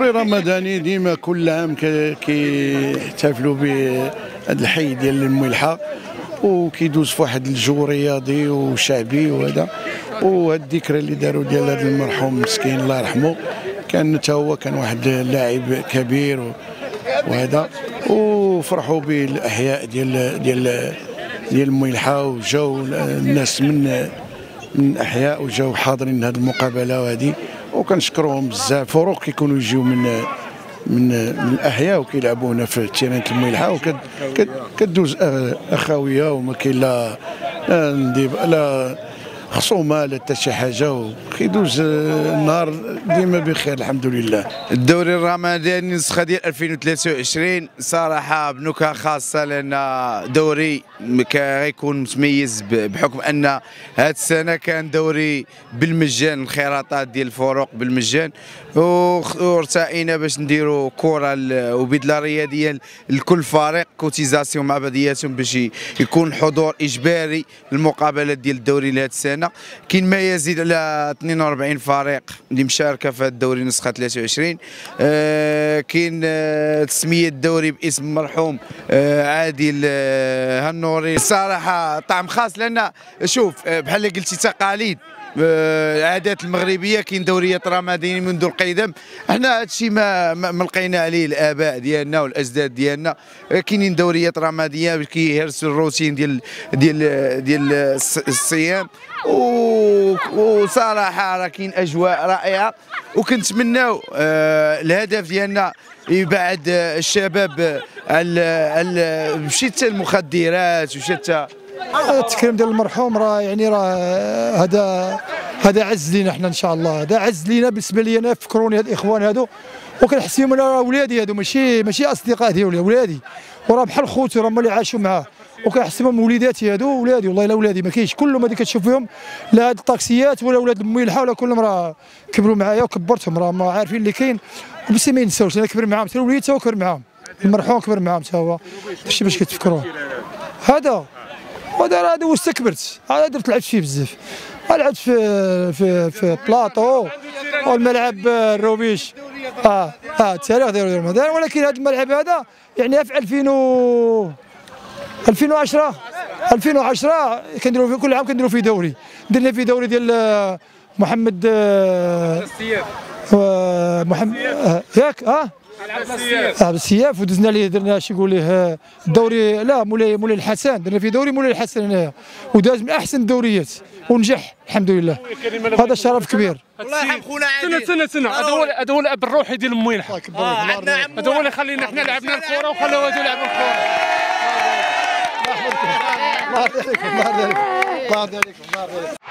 الدوري الرمضاني ديما كل عام كيحتفلوا بهذا الحي ديال الملحه، وكيدوز في واحد الجو رياضي وشعبي وهذا. وهاد الذكرى اللي داروا ديال هذا المرحوم مسكين الله يرحمه، كان حتى هو كان واحد اللاعب كبير وهذا، وفرحوا به الاحياء ديال الملحه، وجاو الناس من الاحياء وجاو حاضرين هذه المقابله وهذه، وكنشكروهم بزاف. فروق كيكونوا يجيو من الاحياء وكيلعبوا هنا في تيران الملحه، وكدوز اخويه وما كاين لا خصومه لا حتى شي حاجه، وكيدوز النهار ديما بخير الحمد لله. الدوري الرمضاني النسخه ديال 2023 صراحه بنكهه خاصه، لان دوري غيكون متميز بحكم ان هذه السنه كان دوري بالمجان، الانخراطات ديال الفرق بالمجان، وارتئينا باش نديروا كره وبدله رياضيه لكل فريق، كوتيزاسيون مع بعضياتهم باش يكون حضور اجباري للمقابلات ديال الدوري لهذه السنه. كاين ما يزيد على 42 فريق اللي مشاركه في هذا الدوري نسخه 23. كاين تسميه الدوري باسم المرحوم عادل هالنوري. الصراحه طعم خاص، لان شوف بحال اللي قلتي تقاليد العادات المغربيه، كاين دوريات رمضانيه منذ القدم. احنا هذا الشيء ما لقينا عليه الاباء ديالنا والاجداد ديالنا. كاينين دوريات رمضانيه كيهرسوا الروتين ديال الصيام، وصراحه راه كاين اجواء رائعه، وكنتمناو الهدف ديالنا يبعد الشباب على مشي حتى المخدرات ومشي حتى التكريم ديال المرحوم. راه يعني هذا عز لينا حنا ان شاء الله، هذا عز لينا بالنسبه لي انا. فكروني هاد الاخوان هادو وكنحسهم انا ولادي، هادو ماشي اصدقاء ديالي، ولادي، وراه بحال خوتي، راه هما اللي عاشوا معاه، وكنحسبهم وليداتي هادو، ولادي والله الا ولادي. ما كاينش كلهم هادي كتشوف فيهم، لا هاد الطاكسيات ولا ولاد الملحه ولا كلهم، راه كبروا معايا وكبرتهم، راه ما عارفين اللي كاين. بس ما ينساوش انا كبر معاهم، حتى الوليد تا هو كبر معاهم، المرحوم كبر معاهم تا هو. داكشي باش كتفكروه. هذا هو استكبرت، هذا درت لعبت فيه بزاف، لعبت في بلاطو والملعب الروبيش التاريخ ديال رمضان. ولكن هذا الملعب هذا يعني في 2010 كنديروا فيه كل عام، كنديروا فيه دوري. درنا فيه دوري ديال محمد ياك بالسياف، ودزنا ليه درنا شي يقول ليه الدوري، لا مولاي الحسن، درنا في دوري مولاي الحسن هنايا، وداز من احسن الدوريات ونجح الحمد لله. هذا شرف كبير. الله يرحم خونا عادل. سنه هذا هو الاب الروحي ديال الملحه، هذا هو اللي خلينا حنا لعبنا الكره وخلاو هادو يلعبوا الكره. الله يحفظكم، الله يبارك فيكم، الله يبارك فيكم.